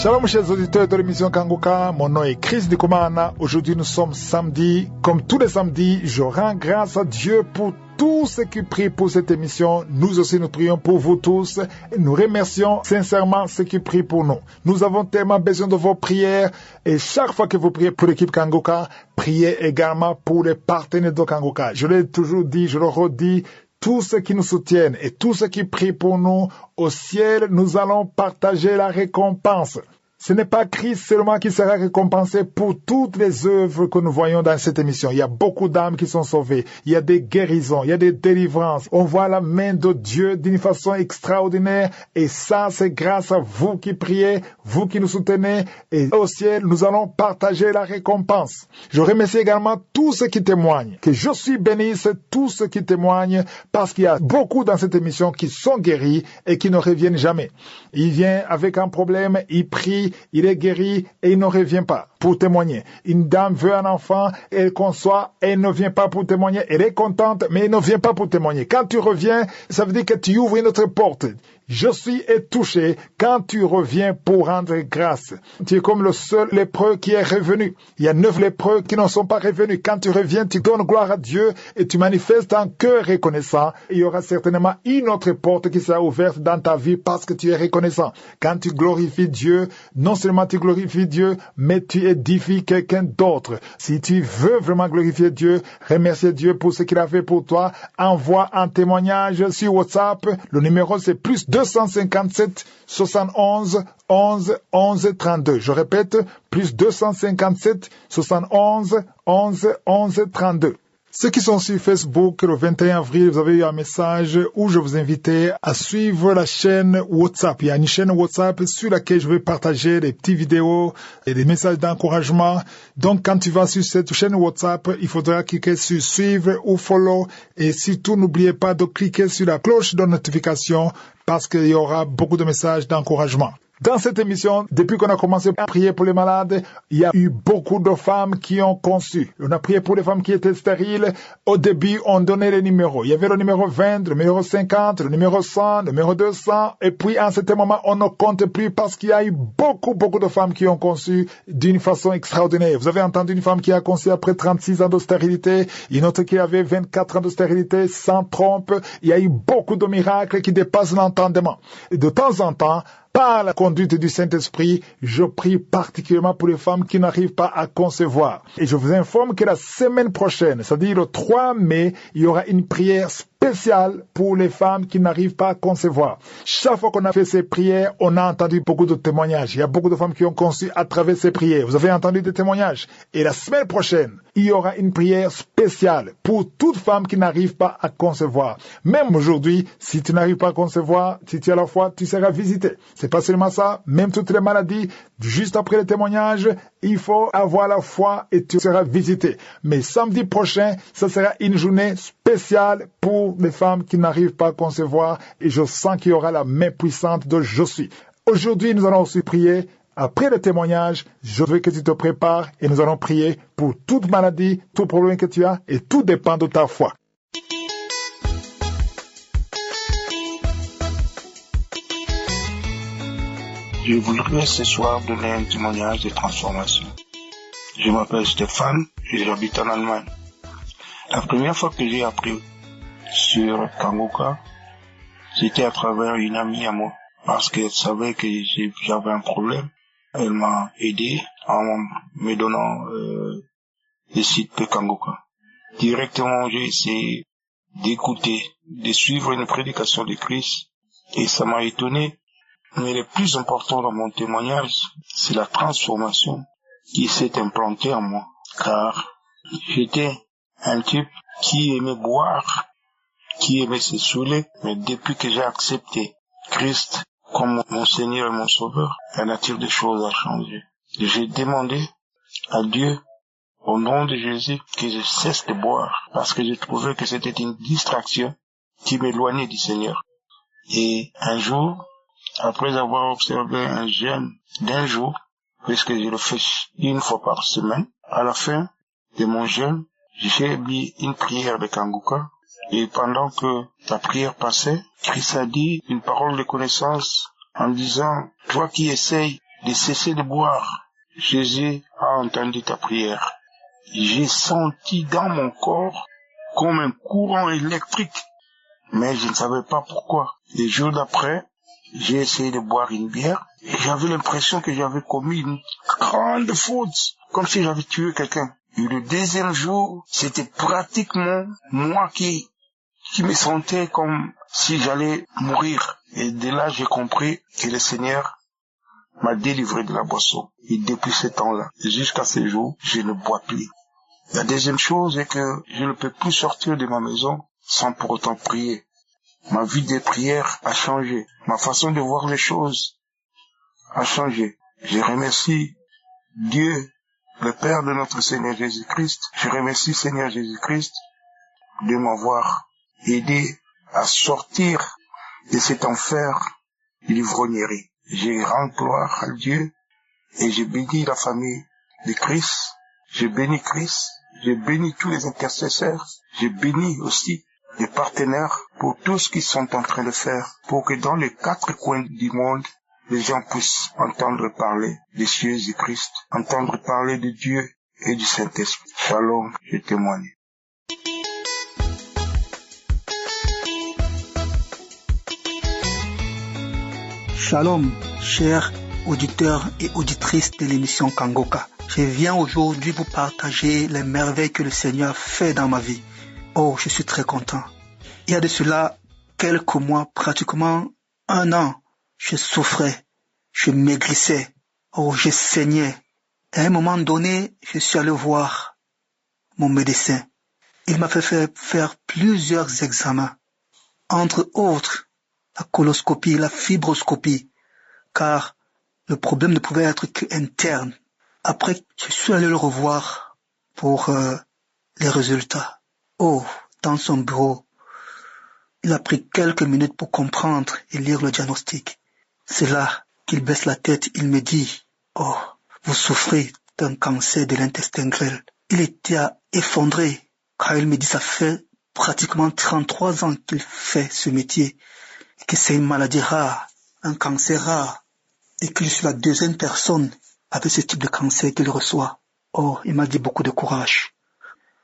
Shalom chers auditeurs de l'émission Kanguka, mon nom est Chris Ndikumana. Aujourd'hui nous sommes samedi. Comme tous les samedis, je rends grâce à Dieu pour tous ceux qui prient pour cette émission. Nous aussi nous prions pour vous tous et nous remercions sincèrement ceux qui prient pour nous. Nous avons tellement besoin de vos prières et chaque fois que vous priez pour l'équipe Kanguka, priez également pour les partenaires de Kanguka. Je l'ai toujours dit, je le redis, tous ceux qui nous soutiennent et tous ceux qui prient pour nous, au ciel, nous allons partager la récompense. Ce n'est pas Christ seulement qui sera récompensé pour toutes les œuvres que nous voyons dans cette émission. Il y a beaucoup d'âmes qui sont sauvées. Il y a des guérisons, il y a des délivrances. On voit la main de Dieu d'une façon extraordinaire. Et ça, c'est grâce à vous qui priez, vous qui nous soutenez. Et au ciel, nous allons partager la récompense. Je remercie également tous ceux qui témoignent. Que je suis béni, c'est tous ceux qui témoignent, parce qu'il y a beaucoup dans cette émission qui sont guéris et qui ne reviennent jamais. Il vient avec un problème, il prie, il est guéri et il ne revient pas pour témoigner. Une dame veut un enfant, elle conçoit et elle ne vient pas pour témoigner. Elle est contente, mais elle ne vient pas pour témoigner. Quand tu reviens, ça veut dire que tu ouvres une autre porte. Je suis touché quand tu reviens pour rendre grâce. Tu es comme le seul lépreux qui est revenu. Il y a 9 lépreux qui n'en sont pas revenus. Quand tu reviens, tu donnes gloire à Dieu et tu manifestes un cœur reconnaissant. Il y aura certainement une autre porte qui sera ouverte dans ta vie parce que tu es reconnaissant. Quand tu glorifies Dieu, non seulement tu glorifies Dieu, mais tu édifies quelqu'un d'autre. Si tu veux vraiment glorifier Dieu, remercier Dieu pour ce qu'il a fait pour toi, envoie un témoignage sur WhatsApp. Le numéro c'est plus 257 71 11 11 32. Je répète, plus 257 71 11 11 32. Ceux qui sont sur Facebook, le 21 avril, vous avez eu un message où je vous invitais à suivre la chaîne WhatsApp. Il y a une chaîne WhatsApp sur laquelle je vais partager des petites vidéos et des messages d'encouragement. Donc, quand tu vas sur cette chaîne WhatsApp, il faudra cliquer sur suivre ou follow. Et surtout, n'oubliez pas de cliquer sur la cloche de notification parce qu'il y aura beaucoup de messages d'encouragement. Dans cette émission, depuis qu'on a commencé à prier pour les malades, il y a eu beaucoup de femmes qui ont conçu. On a prié pour les femmes qui étaient stériles. Au début, on donnait les numéros. Il y avait le numéro 20, le numéro 50, le numéro 100, le numéro 200. Et puis, à un certain moment, on ne compte plus parce qu'il y a eu beaucoup de femmes qui ont conçu d'une façon extraordinaire. Vous avez entendu une femme qui a conçu après 36 ans de stérilité, une autre qui avait 24 ans de stérilité, sans trompe. Il y a eu beaucoup de miracles qui dépassent l'entendement. Et de temps en temps, par la conduite du Saint-Esprit, je prie particulièrement pour les femmes qui n'arrivent pas à concevoir. Et je vous informe que la semaine prochaine, c'est-à-dire le 3 mai, il y aura une prière spéciale pour les femmes qui n'arrivent pas à concevoir. Chaque fois qu'on a fait ces prières, on a entendu beaucoup de témoignages. Il y a beaucoup de femmes qui ont conçu à travers ces prières. Vous avez entendu des témoignages. Et la semaine prochaine, il y aura une prière spéciale pour toute femme qui n'arrive pas à concevoir. Même aujourd'hui, si tu n'arrives pas à concevoir, si tu as la foi, tu seras visité. C'est pas seulement ça, même toutes les maladies, juste après le témoignage, il faut avoir la foi et tu seras visité. Mais samedi prochain, ce sera une journée spéciale pour les femmes qui n'arrivent pas à concevoir et je sens qu'il y aura la main puissante de Je suis. Aujourd'hui, nous allons aussi prier. Après le témoignage, je veux que tu te prépares et nous allons prier pour toute maladie, tout problème que tu as et tout dépend de ta foi. Je voudrais ce soir donner un témoignage de transformation. Je m'appelle Stéphane et j'habite en Allemagne. La première fois que j'ai appris sur Kanguka, c'était à travers une amie à moi, parce qu'elle savait que j'avais un problème. Elle m'a aidé en me donnant le site de Kanguka. Directement, j'ai essayé d'écouter, de suivre une prédication de Christ, et ça m'a étonné. Mais le plus important dans mon témoignage, c'est la transformation qui s'est implantée en moi. Car j'étais un type qui aimait boire, qui aimait se saouler, mais depuis que j'ai accepté Christ comme mon Seigneur et mon Sauveur, la nature des choses a changé. J'ai demandé à Dieu, au nom de Jésus, que je cesse de boire, parce que je trouvais que c'était une distraction qui m'éloignait du Seigneur. Et un jour, après avoir observé un jeûne d'un jour, puisque je le fais une fois par semaine, à la fin de mon jeûne, j'ai mis une prière de Kanguka, et pendant que la prière passait, Christ a dit une parole de connaissance en disant, toi qui essayes de cesser de boire. Jésus a entendu ta prière. J'ai senti dans mon corps comme un courant électrique, mais je ne savais pas pourquoi. Les jours d'après, j'ai essayé de boire une bière et j'avais l'impression que j'avais commis une grande faute, comme si j'avais tué quelqu'un. Et le deuxième jour, c'était pratiquement moi qui me sentais comme si j'allais mourir. Et de là, j'ai compris que le Seigneur m'a délivré de la boisson. Et depuis ce temps-là, jusqu'à ce jour, je ne bois plus. La deuxième chose est que je ne peux plus sortir de ma maison sans pour autant prier. Ma vie de prière a changé. Ma façon de voir les choses a changé. Je remercie Dieu, le Père de notre Seigneur Jésus-Christ. Je remercie Seigneur Jésus-Christ de m'avoir aidé à sortir de cet enfer de l'ivrognerie. Je rends gloire à Dieu et je bénis la famille de Christ. Je bénis Christ. Je bénis tous les intercesseurs. Je bénis aussi les partenaires pour tout ce qu'ils sont en train de faire pour que dans les 4 coins du monde, les gens puissent entendre parler des cieux du Christ, entendre parler de Dieu et du Saint-Esprit. Shalom, je témoigne. Shalom, chers auditeurs et auditrices de l'émission Kangoka. Je viens aujourd'hui vous partager les merveilles que le Seigneur fait dans ma vie. Oh, je suis très content. Il y a de cela quelques mois, pratiquement 1 an, je souffrais, je maigrissais, oh, je saignais. À un moment donné, je suis allé voir mon médecin. Il m'a fait faire plusieurs examens, entre autres la coloscopie, la fibroscopie, car le problème ne pouvait être qu'interne. Après, je suis allé le revoir pour les résultats. Oh, dans son bureau, il a pris quelques minutes pour comprendre et lire le diagnostic. C'est là qu'il baisse la tête, il me dit, « Oh, vous souffrez d'un cancer de l'intestin grêle. » Il était effondré, car il me dit, ça fait pratiquement 33 ans qu'il fait ce métier, et que c'est une maladie rare, un cancer rare, et que je suis la 2e personne avec ce type de cancer qu'il reçoit. Oh, il m'a dit beaucoup de courage.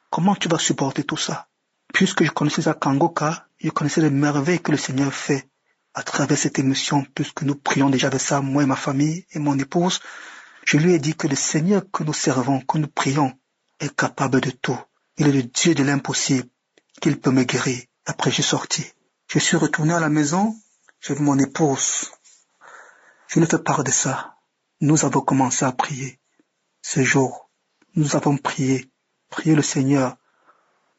Comment tu vas supporter tout ça? Puisque je connaissais ça Kangoka, je connaissais les merveilles que le Seigneur fait à travers cette émission, puisque nous prions déjà avec ça, moi et ma famille et mon épouse. Je lui ai dit que le Seigneur que nous servons, que nous prions, est capable de tout. Il est le Dieu de l'impossible, qu'il peut me guérir. Après, je suis sorti. Je suis retourné à la maison, j'ai vu mon épouse. Je lui ai fait part de ça. Nous avons commencé à prier. Ce jour, nous avons prié le Seigneur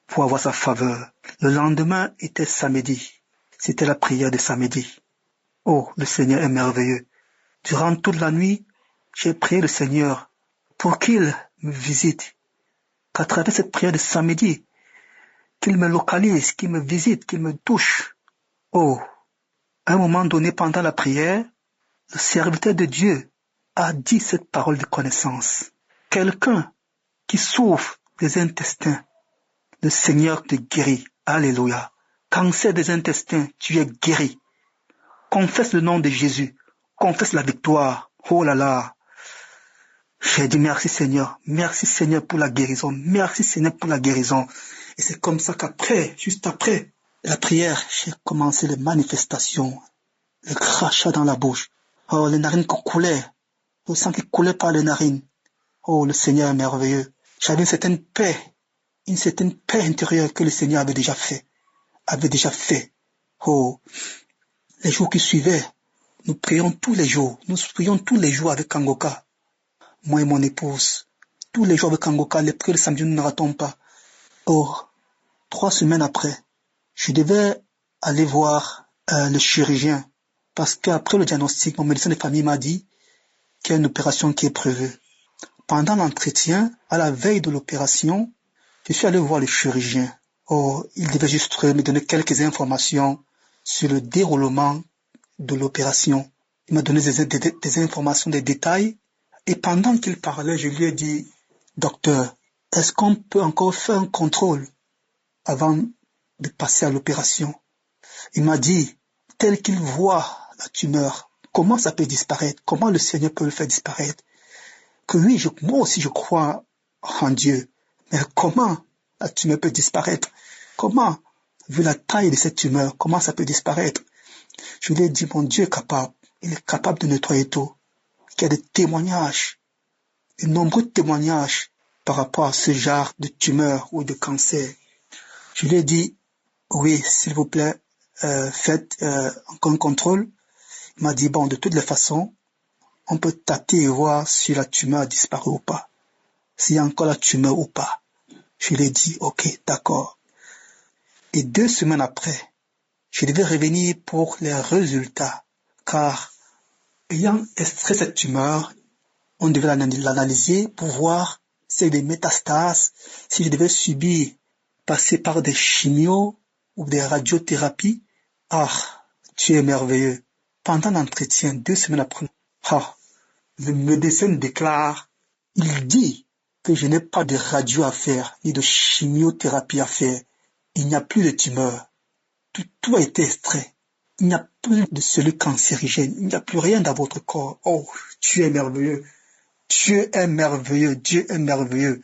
pour avoir sa faveur. Le lendemain était samedi. C'était la prière de samedi. Oh, le Seigneur est merveilleux. Durant toute la nuit, j'ai prié le Seigneur pour qu'il me visite. Qu'à travers cette prière de samedi, qu'il me localise, qu'il me visite, qu'il me touche. Oh, à un moment donné pendant la prière, le serviteur de Dieu a dit cette parole de connaissance. Quelqu'un qui souffre des intestins, le Seigneur te guérit. Alléluia. Cancer des intestins, tu es guéri. Confesse le nom de Jésus. Confesse la victoire. Oh là là. J'ai dit merci Seigneur. Merci Seigneur pour la guérison. Merci Seigneur pour la guérison. Et c'est comme ça qu'après, juste après la prière, j'ai commencé les manifestations. Le crachat dans la bouche. Oh, les narines qui coulaient. Le sang qui coulait par les narines. Oh, le Seigneur est merveilleux. J'avais une certaine paix intérieure que le Seigneur avait déjà fait. Oh, les jours qui suivaient, nous prions tous les jours. Nous prions tous les jours avec Kangoka. Moi et mon épouse. Tous les jours avec Kangoka, les prières le samedi, nous ne ratons pas. Oh, 3 semaines après, je devais aller voir le chirurgien. Parce qu'après le diagnostic, mon médecin de famille m'a dit qu'il y a une opération qui est prévue. Pendant l'entretien, à la veille de l'opération, je suis allé voir le chirurgien. Oh, il devait juste me donner quelques informations sur le déroulement de l'opération. Il m'a donné des informations, des détails. Et pendant qu'il parlait, je lui ai dit, docteur, est-ce qu'on peut encore faire un contrôle avant de passer à l'opération? Il m'a dit, tel qu'il voit la tumeur comment ça peut disparaître? Comment le Seigneur peut le faire disparaître? Que oui, moi aussi je crois en Dieu. Mais comment la tumeur peut disparaître? Comment, vu la taille de cette tumeur, comment ça peut disparaître? Je lui ai dit, mon Dieu est capable. Il est capable de nettoyer tout. Il y a des témoignages, de nombreux témoignages par rapport à ce genre de tumeur ou de cancer. Je lui ai dit, oui, s'il vous plaît, faites encore un contrôle. Il m'a dit, bon, de toutes les façons, on peut tâter et voir si la tumeur a disparu ou pas. S'il y a encore la tumeur ou pas. Je lui ai dit, ok, d'accord. Et 2 semaines après, je devais revenir pour les résultats, car ayant extrait cette tumeur, on devait l'analyser pour voir s'il y a des métastases, si je devais passer par des chimios ou des radiothérapies. Ah, tu es merveilleux. Pendant l'entretien, 2 semaines après, le médecin déclare, il dit que je n'ai pas de radio à faire, ni de chimiothérapie à faire. Il n'y a plus de tumeur. Tout a été extrait. Il n'y a plus de cellules cancérigènes. Il n'y a plus rien dans votre corps. Oh, tu es merveilleux. Dieu est merveilleux. Dieu est merveilleux.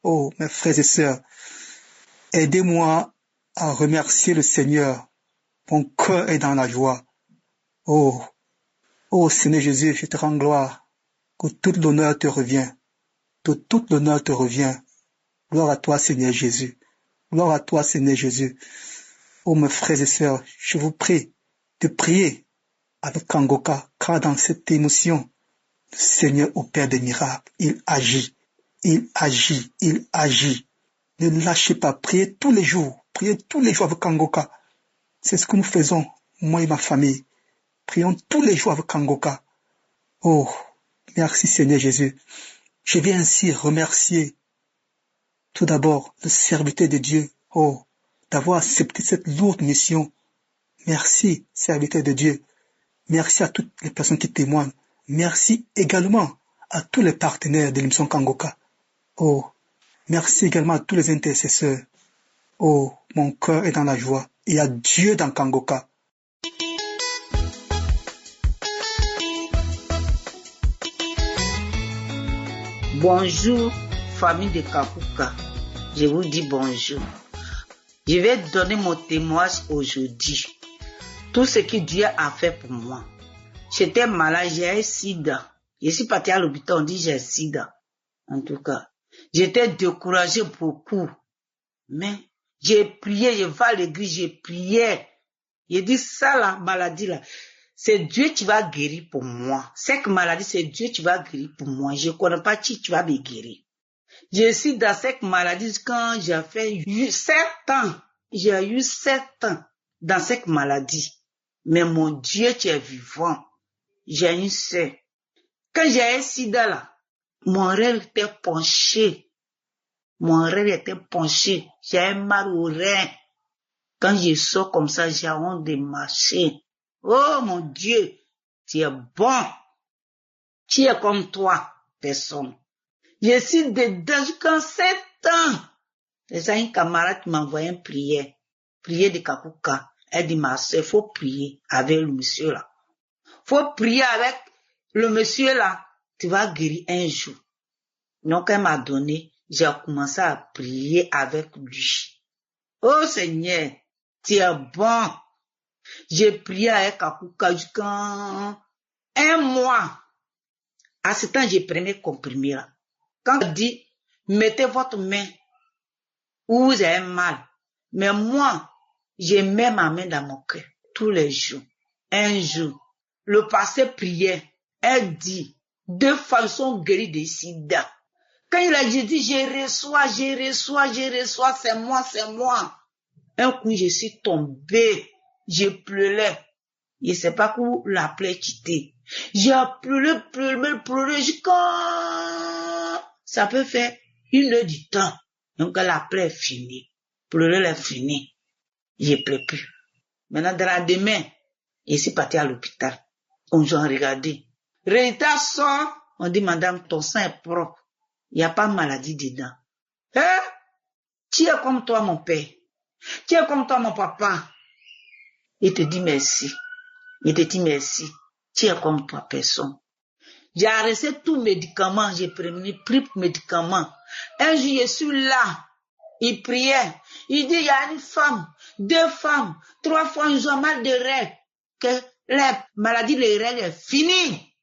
Oh, mes frères et sœurs, aidez-moi à remercier le Seigneur. Mon cœur est dans la joie. Oh, Seigneur Jésus, je te rends gloire. Que tout l'honneur te revient. Que tout l'honneur te revient. Gloire à toi, Seigneur Jésus. Gloire à toi, Seigneur Jésus. Oh, mes frères et sœurs, je vous prie de prier avec Kangoka, car dans cette émotion, le Seigneur opère des miracles. Il agit, il agit, il agit. Ne lâchez pas, priez tous les jours avec Kangoka. C'est ce que nous faisons, moi et ma famille. Prions tous les jours avec Kangoka. Oh, merci Seigneur Jésus. Je viens ainsi remercier tout d'abord le serviteur de Dieu. Oh, d'avoir accepté cette lourde mission. Merci, serviteur de Dieu. Merci à toutes les personnes qui témoignent. Merci également à tous les partenaires de l'émission Kangoka. Oh, merci également à tous les intercesseurs. Oh, mon cœur est dans la joie. Il y a Dieu dans Kangoka. Bonjour, famille de Kangoka. Je vous dis bonjour. Je vais donner mon témoignage aujourd'hui. Tout ce que Dieu a fait pour moi. J'étais malade, j'ai un sida. Je suis partie à l'hôpital, on dit j'ai un sida. En tout cas, j'étais découragée beaucoup. Mais j'ai prié, je vais à l'église, j'ai prié. J'ai dit ça, la maladie là, c'est Dieu qui va guérir pour moi. Cette maladie, c'est Dieu qui va guérir pour moi. Je ne connais pas qui tu vas me guérir. Je suis dans cette maladie quand j'ai fait 7 ans. J'ai eu 7 ans dans cette maladie. Mais mon Dieu qui est vivant, j'ai une sœur. Quand j'ai un sida là, mon rêve était penché. J'ai un mal au rein. Quand je sors comme ça, j'ai honte de marcher. Oh mon Dieu, tu es bon. Tu es comme toi, personne. Je suis dedans jusqu'à 7 ans. C'est ça, une camarade qui m'a envoyé une prière de Kangoka. Elle dit, ma soeur, faut prier avec le monsieur là. Faut prier avec le monsieur là. Tu vas guérir un jour. Donc, elle m'a donné, j'ai commencé à prier avec lui. Oh Seigneur, tu es bon. J'ai prié avec Kangoka jusqu'à 1 mois. À ce temps, j'ai pris mes comprimés là. Quand on dit, mettez votre main où vous avez mal. Mais moi, je mets ma main dans mon cœur tous les jours. Un jour, le pasteur priait. Elle dit, 2 femmes sont guéries de sida. Quand il a dit, je reçois, c'est moi. Un coup, je suis tombée. Je pleurais. Je ne sais pas où la plaie quitter. J'ai pleuré jusqu'à... Ça peut faire 1 heure du temps. Donc, la plaie est finie. Pleurer est fini. Je ne pleure plus. Maintenant, dans la demain, je suis partie à l'hôpital. On a regardé. Résultat sort, on dit, madame, ton sang est propre. Il n'y a pas de maladie dedans. Hein? Tu es comme toi, mon père. Tu es comme toi, mon papa. Il te dit merci. Il te dit merci. Tu es comme toi, personne. J'ai arrêté tout médicament, j'ai pris médicaments. Un jour, je suis là, il priait. Il dit, il y a une femme, 2 femmes, 3 fois, ils ont mal de règles. Que la maladie des règles est finie.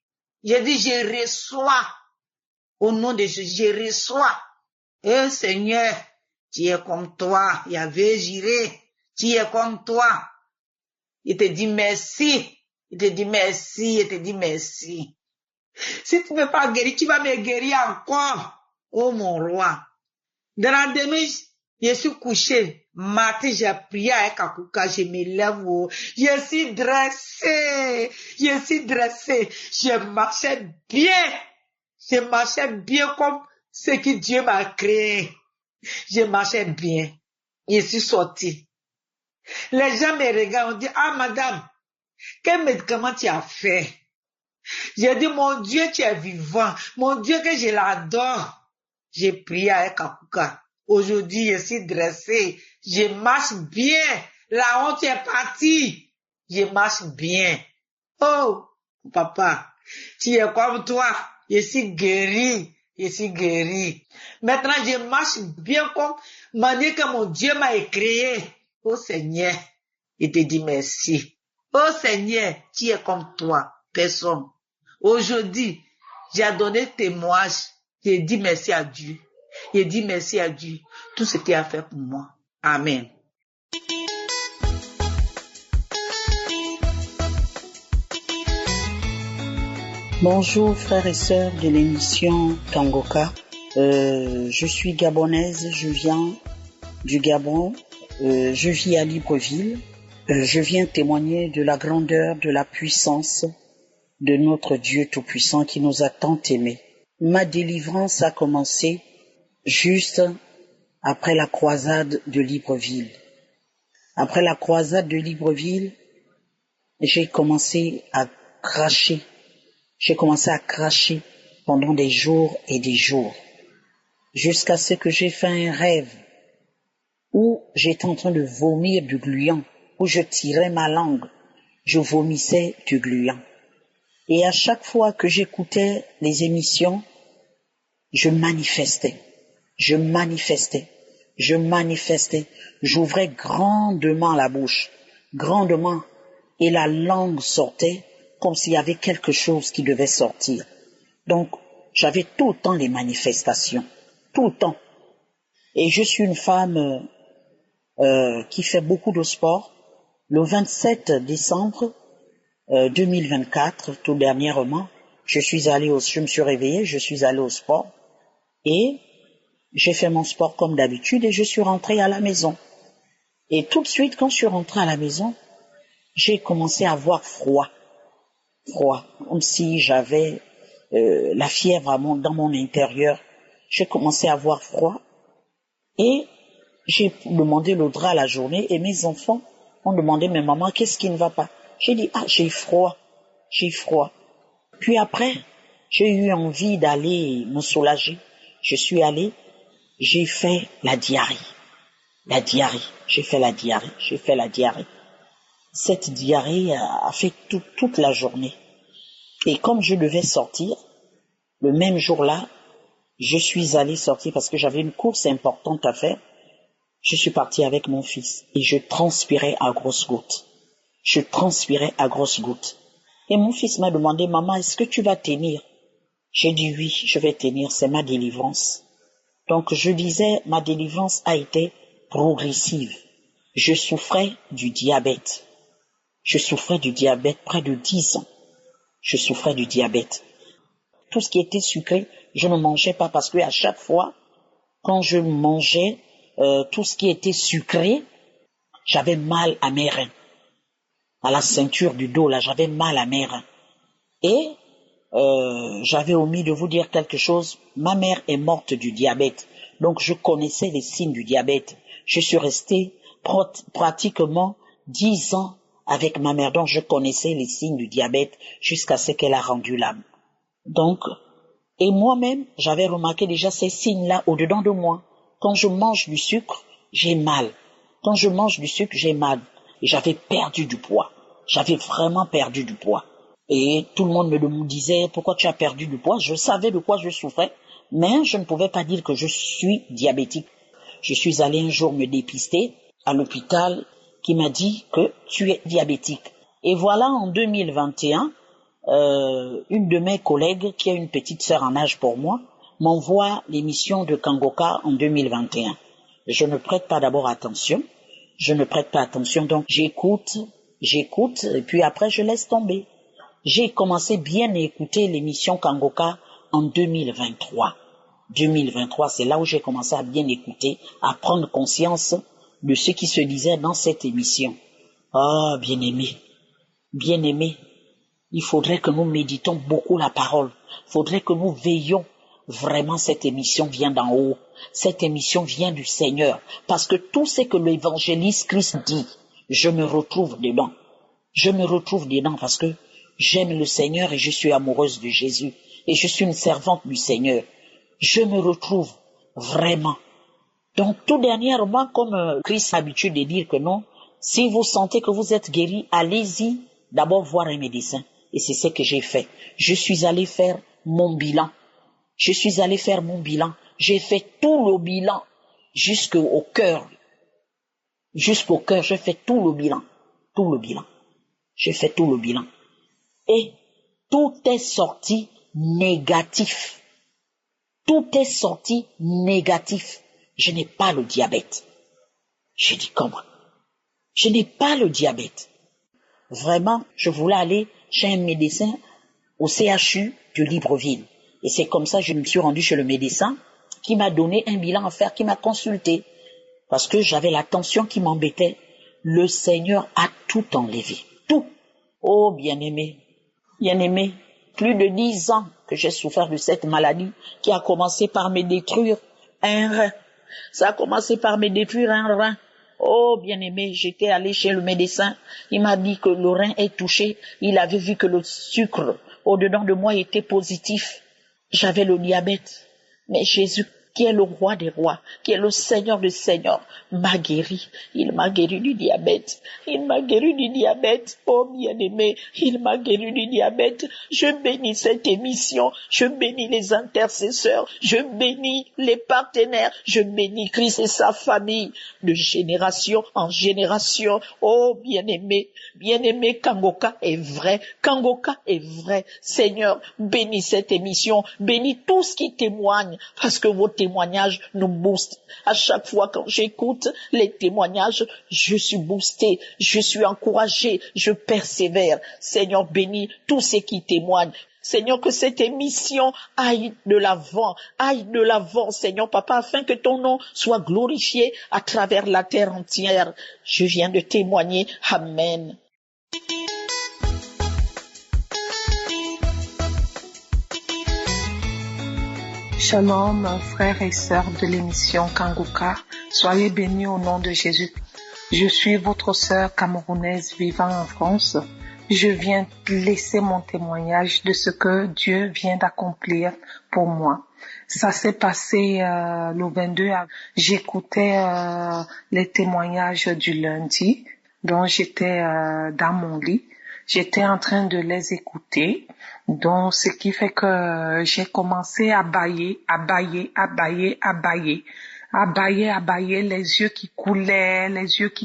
J'ai dit, je reçois. Au nom de Jésus, je reçois. Eh Seigneur, tu es comme toi, Yahvé Jireh, tu es comme toi. Il te dit merci, il te dit merci, il te dit merci. Si tu ne veux pas guérir, tu vas me guérir encore. Oh mon roi. Dans la demi, je suis couché. Matin, j'ai prié avec Kakuka, je me lève. Je suis dressé. Je suis dressé. Je marchais bien. Je marchais bien comme ce que Dieu m'a créé. Je marchais bien. Je suis sorti. Les gens me regardent, on dit, ah madame, quel médicament tu as fait? J'ai dit, mon Dieu, tu es vivant. Mon Dieu, que je l'adore. J'ai prié avec Kakuka. Aujourd'hui, je suis dressé. Je marche bien. La honte est partie. Je marche bien. Oh, papa, tu es comme toi. Je suis guéri. Je suis guéri. Maintenant, je marche bien comme manière que mon Dieu m'a créé. Oh Seigneur, je te dis merci. Oh Seigneur, tu es comme toi. Personne. Aujourd'hui, j'ai donné témoignage. J'ai dit merci à Dieu. J'ai dit merci à Dieu. Tout ce qu'il a fait pour moi. Amen. Bonjour frères et sœurs de l'émission Kangoka. Je suis gabonaise, je viens du Gabon. Je vis à Libreville. Je viens témoigner de la grandeur, de la puissance de notre Dieu Tout-Puissant qui nous a tant aimés. Ma délivrance a commencé juste après la croisade de Libreville. Après la croisade de Libreville, j'ai commencé à cracher. J'ai commencé à cracher pendant des jours et des jours, jusqu'à ce que j'ai fait un rêve où j'étais en train de vomir du gluant, où je tirais ma langue, je vomissais du gluant. Et à chaque fois que j'écoutais les émissions, je manifestais, j'ouvrais grandement la bouche, grandement, et la langue sortait comme s'il y avait quelque chose qui devait sortir. Donc, j'avais tout le temps les manifestations, tout le temps. Et je suis une femme qui fait beaucoup de sport. Le 27 décembre 2024, tout dernièrement, je me suis réveillée, je suis allée au sport et j'ai fait mon sport comme d'habitude et je suis rentrée à la maison. Et tout de suite, quand je suis rentrée à la maison, j'ai commencé à avoir froid, comme si j'avais la fièvre dans mon intérieur. J'ai commencé à avoir froid et j'ai demandé le drap la journée et mes enfants ont demandé, mais maman, qu'est-ce qui ne va pas? J'ai dit, j'ai froid. Puis après, j'ai eu envie d'aller me soulager. Je suis allée, j'ai fait la diarrhée. J'ai fait la diarrhée. Cette diarrhée a fait toute la journée. Et comme je devais sortir, le même jour-là, je suis allée sortir parce que j'avais une course importante à faire. Je suis partie avec mon fils et je transpirais à grosses gouttes. Et mon fils m'a demandé, maman, est-ce que tu vas tenir? J'ai dit oui, je vais tenir, c'est ma délivrance. Donc je disais, ma délivrance a été progressive. Je souffrais du diabète près de 10 ans. Je souffrais du diabète. Tout ce qui était sucré, je ne mangeais pas parce que à chaque fois, quand je mangeais tout ce qui était sucré, j'avais mal à mes reins. À la ceinture du dos, là, j'avais mal à mes reins. Et j'avais omis de vous dire quelque chose. Ma mère est morte du diabète. Donc, je connaissais les signes du diabète. Je suis restée pratiquement 10 ans avec ma mère. Donc, je connaissais les signes du diabète jusqu'à ce qu'elle a rendu l'âme. Donc, et moi-même, j'avais remarqué déjà ces signes-là au-dedans de moi. Quand je mange du sucre, j'ai mal. Et j'avais perdu du poids. J'avais vraiment perdu du poids. Et tout le monde me disait, pourquoi tu as perdu du poids? Je savais de quoi je souffrais, mais je ne pouvais pas dire que je suis diabétique. Je suis allé un jour me dépister à l'hôpital qui m'a dit que tu es diabétique. Et voilà, en 2021, une de mes collègues, qui a une petite sœur en âge pour moi, m'envoie l'émission de Kangoka en 2021. Je ne prête pas d'abord attention. Donc j'écoute, et puis après je laisse tomber. J'ai commencé bien à écouter l'émission Kangoka en 2023. 2023, c'est là où j'ai commencé à bien écouter, à prendre conscience de ce qui se disait dans cette émission. Ah, bien-aimé, il faudrait que nous méditons beaucoup la parole. Il faudrait que nous veillions. Vraiment, cette émission vient d'en haut. Cette émission vient du Seigneur. Parce que tout ce que l'évangéliste Christ dit, je me retrouve dedans. Parce que j'aime le Seigneur et je suis amoureuse de Jésus. Et je suis une servante du Seigneur. Je me retrouve vraiment. Donc, tout dernièrement, comme Christ a l'habitude de dire que non, si vous sentez que vous êtes guéri, allez-y d'abord voir un médecin. Et c'est ce que j'ai fait. Je suis allé faire mon bilan. J'ai fait tout le bilan jusqu'au cœur. J'ai fait tout le bilan. J'ai fait tout le bilan. Et tout est sorti négatif. Je n'ai pas le diabète. J'ai dit comment? Je n'ai pas le diabète. Vraiment, je voulais aller chez un médecin au CHU de Libreville. Et c'est comme ça que je me suis rendu chez le médecin qui m'a donné un bilan à faire, qui m'a consulté. Parce que j'avais la tension qui m'embêtait. Le Seigneur a tout enlevé. Tout. Oh, bien-aimé. Plus de 10 ans que j'ai souffert de cette maladie qui a commencé par me détruire un rein. Oh, bien-aimé, j'étais allé chez le médecin. Il m'a dit que le rein est touché. Il avait vu que le sucre au-dedans de moi était positif. J'avais le diabète. Mais Jésus, qui est le roi des rois, qui est le Seigneur des seigneurs, m'a guéri. Il m'a guéri du diabète. Oh, bien-aimé, il m'a guéri du diabète. Je bénis cette émission. Je bénis les intercesseurs. Je bénis les partenaires. Je bénis Christ et sa famille de génération en génération. Oh, bien-aimé, Kangoka est vrai. Seigneur, bénis cette émission. Bénis tout ce qui témoigne, parce que vos témoignages nous boostent. À chaque fois quand j'écoute les témoignages, je suis boosté, je suis encouragé, je persévère. Seigneur, bénis tous ceux qui témoignent. Seigneur, que cette émission aille de l'avant, Seigneur Papa, afin que ton nom soit glorifié à travers la terre entière. Je viens de témoigner. Amen. Shalom, frères et sœurs de l'émission Kangoka. Soyez bénis au nom de Jésus. Je suis votre sœur camerounaise vivant en France. Je viens laisser mon témoignage de ce que Dieu vient d'accomplir pour moi. Ça s'est passé le 22 avril. J'écoutais les témoignages du lundi, dont j'étais dans mon lit. J'étais en train de les écouter. Donc, ce qui fait que j'ai commencé à bâiller, les yeux qui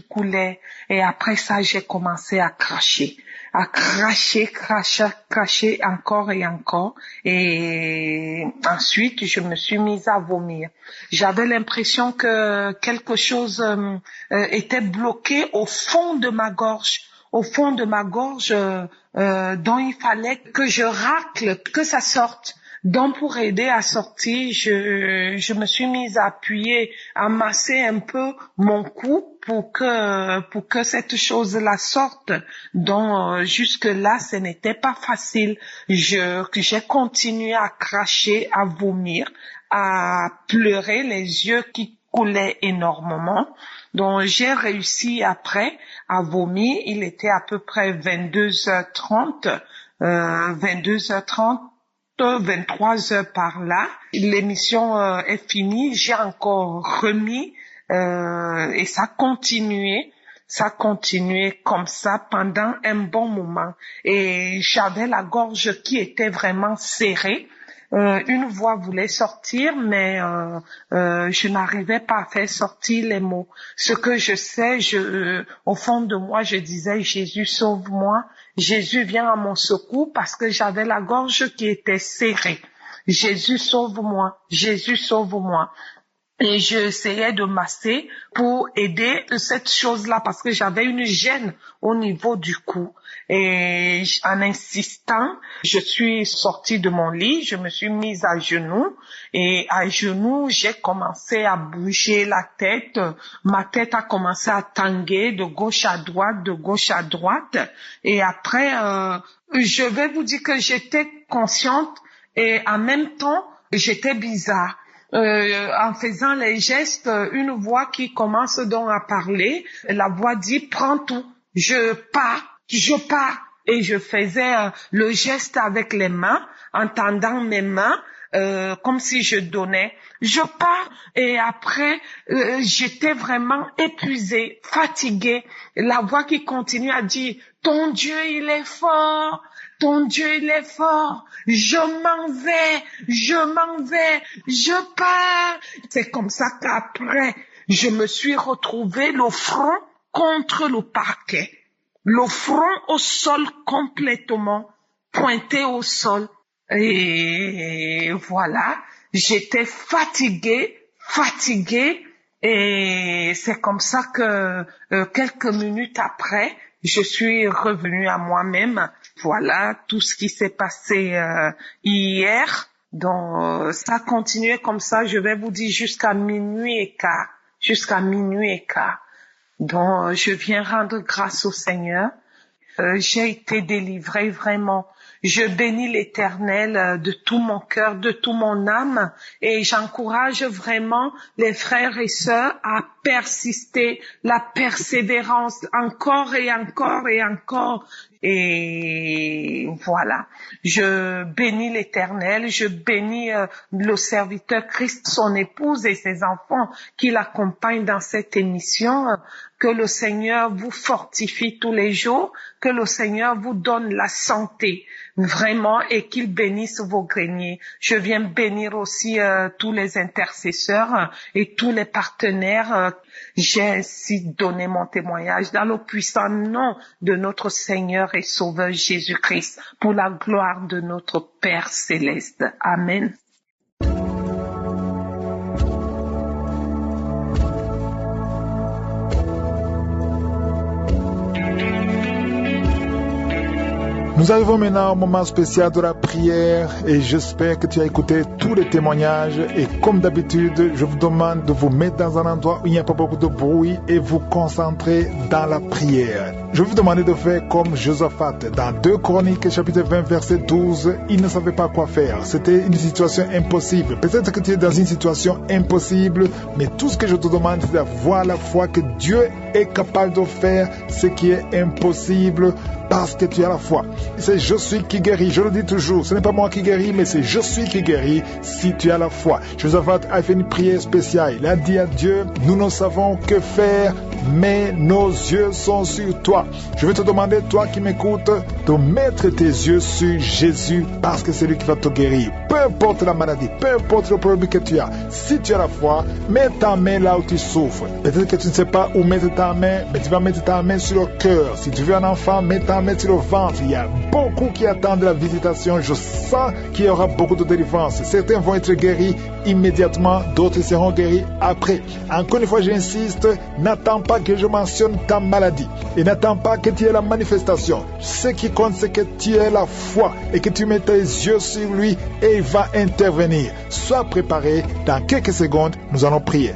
coulaient. Et après ça, j'ai commencé à cracher encore et encore. Et ensuite, je me suis mise à vomir. J'avais l'impression que quelque chose était bloqué au fond de ma gorge. Dont il fallait que je racle, que ça sorte. Donc, pour aider à sortir, je me suis mise à appuyer, à masser un peu mon cou pour que cette chose-là sorte. Donc, jusque-là, ce n'était pas facile. J'ai continué à cracher, à vomir, à pleurer, les yeux qui coulaient énormément. Donc, j'ai réussi après à vomir. Il était à peu près 22h30, 23h par là. L'émission est finie. J'ai encore remis et ça continuait. Ça continuait comme ça pendant un bon moment et j'avais la gorge qui était vraiment serrée. Une voix voulait sortir, mais je n'arrivais pas à faire sortir les mots. Ce que je sais, au fond de moi, je disais, Jésus, sauve-moi. Jésus, viens à mon secours parce que j'avais la gorge qui était serrée. Jésus, sauve-moi. Jésus, sauve-moi. Et j'essayais de masser pour aider cette chose-là parce que j'avais une gêne au niveau du cou. Et en insistant, je suis sortie de mon lit, je me suis mise à genoux et à genoux, j'ai commencé à bouger la tête. Ma tête a commencé à tanguer de gauche à droite, de gauche à droite. Et après, je vais vous dire que j'étais consciente et en même temps, j'étais bizarre. En faisant les gestes, une voix qui commence donc à parler, la voix dit « Prends tout, je pars ». Et je faisais le geste avec les mains, en tendant mes mains, comme si je donnais. Je pars et après, j'étais vraiment épuisée, fatiguée. La voix qui continue à dire « Ton Dieu, il est fort ». Ton Dieu, il est fort. Je m'en vais, je pars. C'est comme ça qu'après, je me suis retrouvée le front contre le parquet. Le front au sol complètement, pointé au sol. Et voilà, j'étais fatiguée. Et c'est comme ça que quelques minutes après, je suis revenue à moi-même. Voilà tout ce qui s'est passé hier. Donc ça continuait comme ça, je vais vous dire jusqu'à minuit et quart. Donc je viens rendre grâce au Seigneur. J'ai été délivrée vraiment. Je bénis l'Éternel de tout mon cœur, de toute mon âme et j'encourage vraiment les frères et sœurs à persister, la persévérance encore et encore et encore. Et voilà, je bénis l'Éternel, je bénis le serviteur Christ, son épouse et ses enfants qui l'accompagnent dans cette émission. Que le Seigneur vous fortifie tous les jours, que le Seigneur vous donne la santé vraiment et qu'il bénisse vos greniers. Je viens bénir aussi tous les intercesseurs et tous les partenaires. J'ai ainsi donné mon témoignage dans le puissant nom de notre Seigneur et Sauveur Jésus-Christ pour la gloire de notre Père céleste. Amen. Nous arrivons maintenant au moment spécial de la prière et j'espère que tu as écouté tous les témoignages et comme d'habitude, je vous demande de vous mettre dans un endroit où il n'y a pas beaucoup de bruit et vous concentrer dans la prière. Je vais vous demander de faire comme Josaphat dans 2 Chroniques chapitre 20 verset 12. Il ne savait pas quoi faire. C'était une situation impossible. Peut-être que tu es dans une situation impossible, mais tout ce que je te demande, c'est d'avoir la foi que Dieu est capable de faire ce qui est impossible parce que tu as la foi. C'est je suis qui guérit. Je le dis toujours. Ce n'est pas moi qui guéris, mais c'est je suis qui guérit si tu as la foi. Josaphat a fait une prière spéciale. Il a dit à Dieu, nous ne savons que faire, mais nos yeux sont sur toi. Je vais te demander, toi qui m'écoutes, de mettre tes yeux sur Jésus parce que c'est lui qui va te guérir. Peu importe la maladie, peu importe le problème que tu as. Si tu as la foi, mets ta main là où tu souffres. Peut-être que tu ne sais pas où mettre ta main, mais tu vas mettre ta main sur le cœur. Si tu veux un enfant, mets ta main sur le ventre. Il y a beaucoup qui attendent la visitation. Je sens qu'il y aura beaucoup de délivrance. Certains vont être guéris immédiatement, d'autres seront guéris après. Encore une fois, j'insiste, n'attends pas que je mentionne ta maladie et n'attends pas que tu aies la manifestation. Ce qui compte, c'est que tu aies la foi et que tu mets tes yeux sur lui et il va intervenir. Sois préparé, dans quelques secondes, nous allons prier.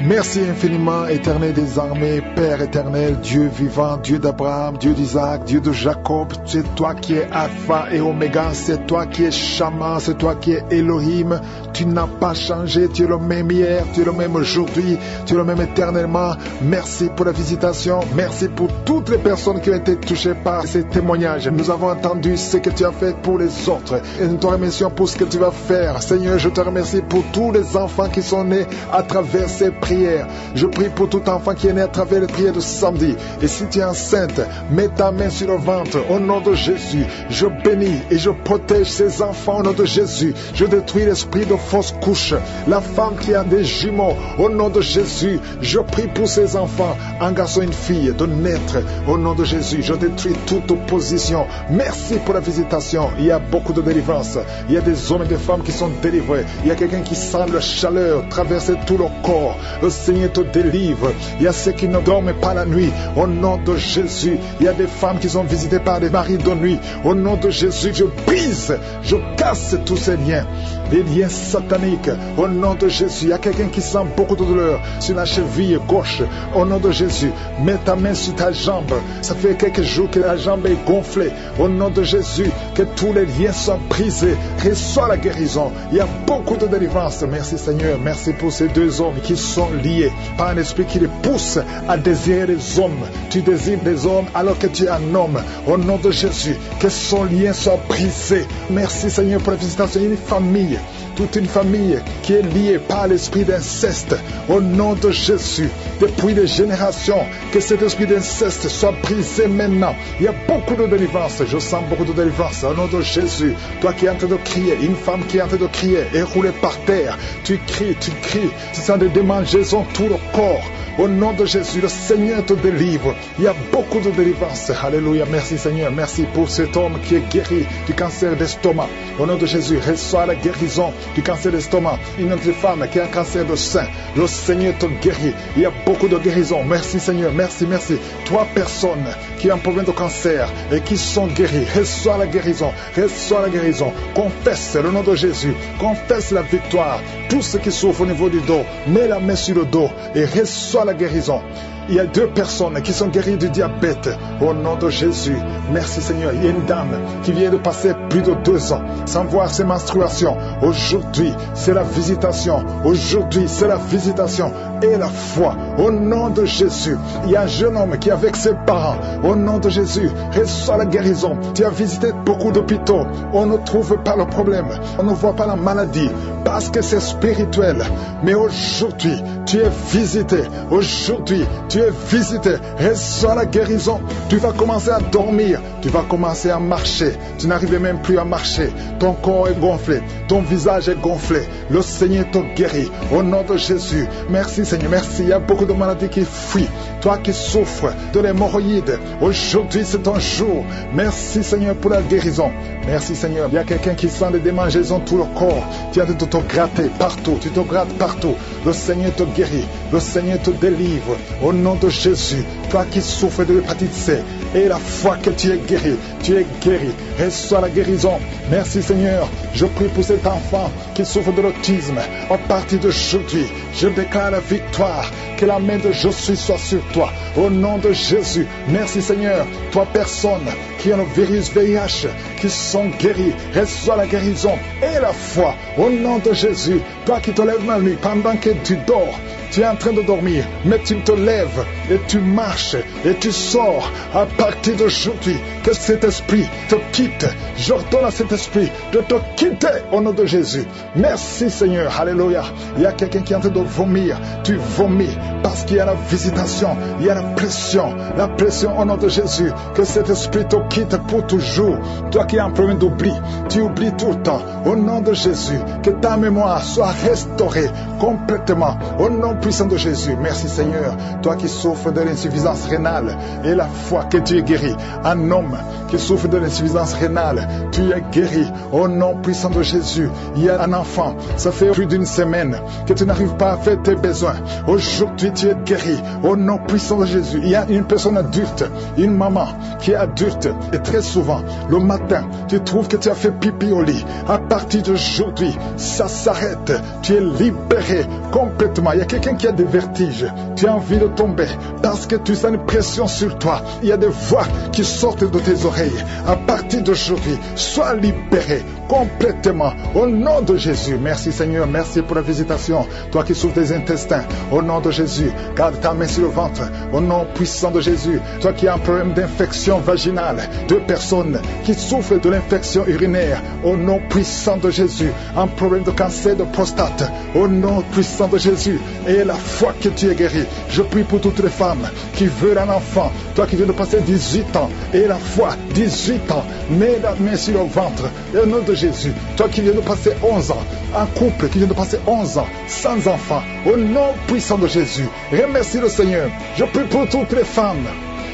Merci infiniment, éternel des armées, Père éternel, Dieu vivant, Dieu d'Abraham, Dieu d'Isaac, Dieu de Jacob. C'est toi qui es Alpha et Oméga, c'est toi qui es Shama, c'est toi qui es Elohim. Tu n'as pas changé, tu es le même hier, tu es le même aujourd'hui, tu es le même éternellement. Merci pour la visitation, merci pour toutes les personnes qui ont été touchées par ces témoignages. Nous avons entendu ce que tu as fait pour les autres et nous te remercions pour ce que tu vas faire. Seigneur, je te remercie pour tous les enfants qui sont nés à travers ces prières. Je prie pour tout enfant qui est né à travers les prières de samedi. Et si tu es enceinte, mets ta main sur le ventre au nom de Jésus. Je bénis et je protège ces enfants au nom de Jésus. Je détruis l'esprit de fausse couche. La femme qui a des jumeaux, au nom de Jésus, je prie pour ces enfants, un garçon et une fille, de naître au nom de Jésus. Je détruis toute opposition. Merci pour la visitation. Il y a beaucoup de délivrance. Il y a des hommes et des femmes qui sont délivrés. Il y a quelqu'un qui sent la chaleur traverser tout le corps. Le Seigneur te délivre. Il y a ceux qui ne dorment pas la nuit. Au nom de Jésus. Il y a des femmes qui sont visitées par des maris de nuit. Au nom de Jésus, je brise, je casse tous ces liens. Les liens sataniques. Au nom de Jésus. Il y a quelqu'un qui sent beaucoup de douleur sur la cheville gauche. Au nom de Jésus. Mets ta main sur ta jambe. Ça fait quelques jours que la jambe est gonflée. Au nom de Jésus. Que tous les liens soient brisés. Reçois la guérison. Il y a beaucoup de délivrance. Merci Seigneur. Merci pour ces deux hommes qui sont liés par un esprit qui les pousse à désirer les hommes. Tu désires des hommes alors que tu es un homme. Au nom de Jésus, que son lien soit brisé. Merci Seigneur pour la visitation. Une famille, toute une famille qui est liée par l'esprit d'inceste. Au nom de Jésus, depuis des générations, que cet esprit d'inceste soit brisé maintenant. Il y a beaucoup de délivrance. Je sens beaucoup de délivrance. Au nom de Jésus, toi qui es en train de crier, une femme qui est en train de crier et rouler par terre, tu cries, tu sens des démangeaisons tout le corps. Au nom de Jésus, le Seigneur te délivre. Il y a beaucoup de délivrance. Alléluia. Merci Seigneur. Merci pour cet homme qui est guéri du cancer d'estomac. Au nom de Jésus, reçois la guérison du cancer d'estomac. Une autre femme qui a un cancer de sein. Le Seigneur te guérit. Il y a beaucoup de guérison. Merci Seigneur. Merci, merci. 3 personnes qui ont un problème de cancer et qui sont guéries. Reçois la guérison. Reçois la guérison. Confesse le nom de Jésus. Confesse la victoire. Tous ceux qui souffrent au niveau du dos, mets la main sur le dos et reçois la guérison. Il y a 2 personnes qui sont guéries du diabète. Au nom de Jésus. Merci Seigneur. Il y a une dame qui vient de passer plus de 2 ans sans voir ses menstruations. Aujourd'hui, c'est la visitation. Aujourd'hui, c'est la visitation et la foi. Au nom de Jésus. Il y a un jeune homme qui est avec ses parents. Au nom de Jésus, reçois la guérison. Tu as visité beaucoup d'hôpitaux. On ne trouve pas le problème. On ne voit pas la maladie parce que c'est spirituel. Mais aujourd'hui, tu es visité. Aujourd'hui, tu es visité. Reçois la guérison. Tu vas commencer à dormir. Tu vas commencer à marcher. Tu n'arrives même plus à marcher. Ton corps est gonflé. Ton visage est gonflé. Le Seigneur te guérit. Au nom de Jésus. Merci Seigneur. Merci. Il y a beaucoup de maladies qui fuient. Toi qui souffres de l'hémorroïde. Aujourd'hui c'est ton jour. Merci Seigneur pour la guérison. Merci Seigneur. Il y a quelqu'un qui sent des démangeaisons tout le corps. Tu as de te gratter partout. Tu te grattes partout. Le Seigneur te guérit. Le Seigneur te délivre. Au nom de Jésus. Toi qui souffres de l'hépatite C. Et la foi que tu es guéri. Tu es guéri. Reçois la guérison. Merci Seigneur. Je prie pour cet enfant qui souffre de l'autisme. À partir d'aujourd'hui, je déclare la victoire. Que la main de Josué soit sur toi. Au nom de Jésus. Merci Seigneur. 3 personnes qui ont le virus VIH, qui sont guéries. Reçois la guérison et la foi. Au nom de Jésus. Toi qui te lèves la nuit pendant que tu dors. Tu es en train de dormir, mais tu te lèves et tu marches et tu sors à partir d'aujourd'hui. Que cet esprit te quitte. J'ordonne à cet esprit de te quitter au nom de Jésus. Merci Seigneur. Alléluia. Il y a quelqu'un qui est en train de vomir. Tu vomis parce qu'il y a la visitation. Il y a la pression. La pression au nom de Jésus. Que cet esprit te quitte pour toujours. Toi qui as un problème d'oubli, tu oublies tout le temps. Au nom de Jésus. Que ta mémoire soit restaurée complètement. Au nom puissant de Jésus. Merci Seigneur. Toi qui souffres de l'insuffisance rénale et la foi que tu es guéri. Un homme qui souffre de l'insuffisance rénale, tu es guéri. Au nom puissant de Jésus. Il y a un enfant, ça fait plus d'1 semaine que tu n'arrives pas à faire tes besoins. Aujourd'hui tu es guéri. Au nom puissant de Jésus. Il y a une personne adulte, une maman qui est adulte et très souvent le matin tu trouves que tu as fait pipi au lit. À partir d'aujourd'hui ça s'arrête. Tu es libéré complètement. Il y a quelqu'un quelqu'un qui a des vertiges, tu as envie de tomber parce que tu sens une pression sur toi. Il y a des voix qui sortent de tes oreilles. À partir d'aujourd'hui, sois libéré complètement au nom de Jésus. Merci Seigneur, merci pour la visitation. Toi qui souffres des intestins, au nom de Jésus, garde ta main sur le ventre, au nom puissant de Jésus. Toi qui as un problème d'infection vaginale, 2 personnes qui souffrent de l'infection urinaire, au nom puissant de Jésus. Un problème de cancer de prostate, au nom puissant de Jésus. Et la foi que tu es guéri. Je prie pour toutes les femmes qui veulent un enfant. Toi qui viens de passer 18 ans, et la foi, 18 ans, mets la main sur le ventre, et au nom de Jésus. Toi qui viens de passer 11 ans, un couple qui vient de passer 11 ans, sans enfant, au nom puissant de Jésus. Remercie le Seigneur. Je prie pour toutes les femmes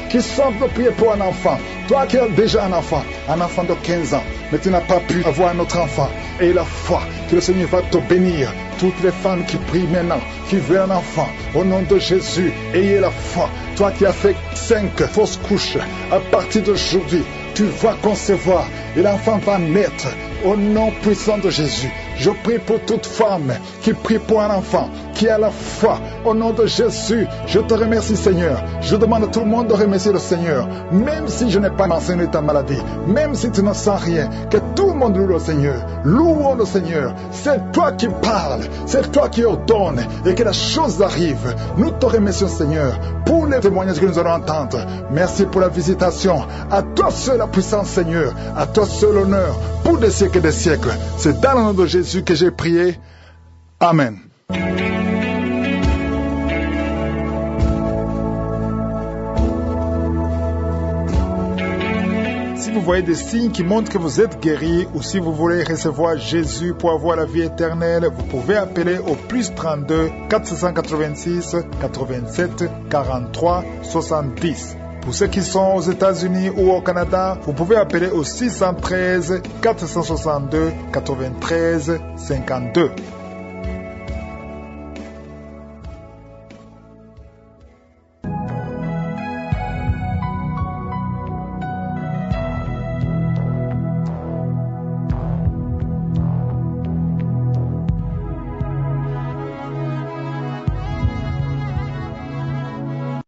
qui semblent prier pour un enfant. Toi qui as déjà un enfant de 15 ans, mais tu n'as pas pu avoir un autre enfant. Et la foi que le Seigneur va te bénir. Toutes les femmes qui prient maintenant, qui veulent un enfant, au nom de Jésus, ayez la foi. Toi qui as fait 5 fausses couches, à partir d'aujourd'hui, tu vas concevoir et l'enfant va naître au nom puissant de Jésus. Je prie pour toute femme qui prie pour un enfant, qui a la foi. Au nom de Jésus, je te remercie Seigneur. Je demande à tout le monde de remercier le Seigneur. Même si je n'ai pas mentionné ta maladie, même si tu ne sens rien, que tout le monde loue le Seigneur. Louons le Seigneur. C'est toi qui parles, c'est toi qui ordonnes et que la chose arrive. Nous te remercions Seigneur pour les témoignages que nous allons entendre. Merci pour la visitation. À toi seul la puissance Seigneur, à toi seul l'honneur pour des siècles et des siècles. C'est dans le nom de Jésus que j'ai prié. Amen. Si vous voyez des signes qui montrent que vous êtes guéri ou si vous voulez recevoir Jésus pour avoir la vie éternelle, vous pouvez appeler au plus 32 486 87 43 70. Pour ceux qui sont aux États-Unis ou au Canada, vous pouvez appeler au 613 462 93 52.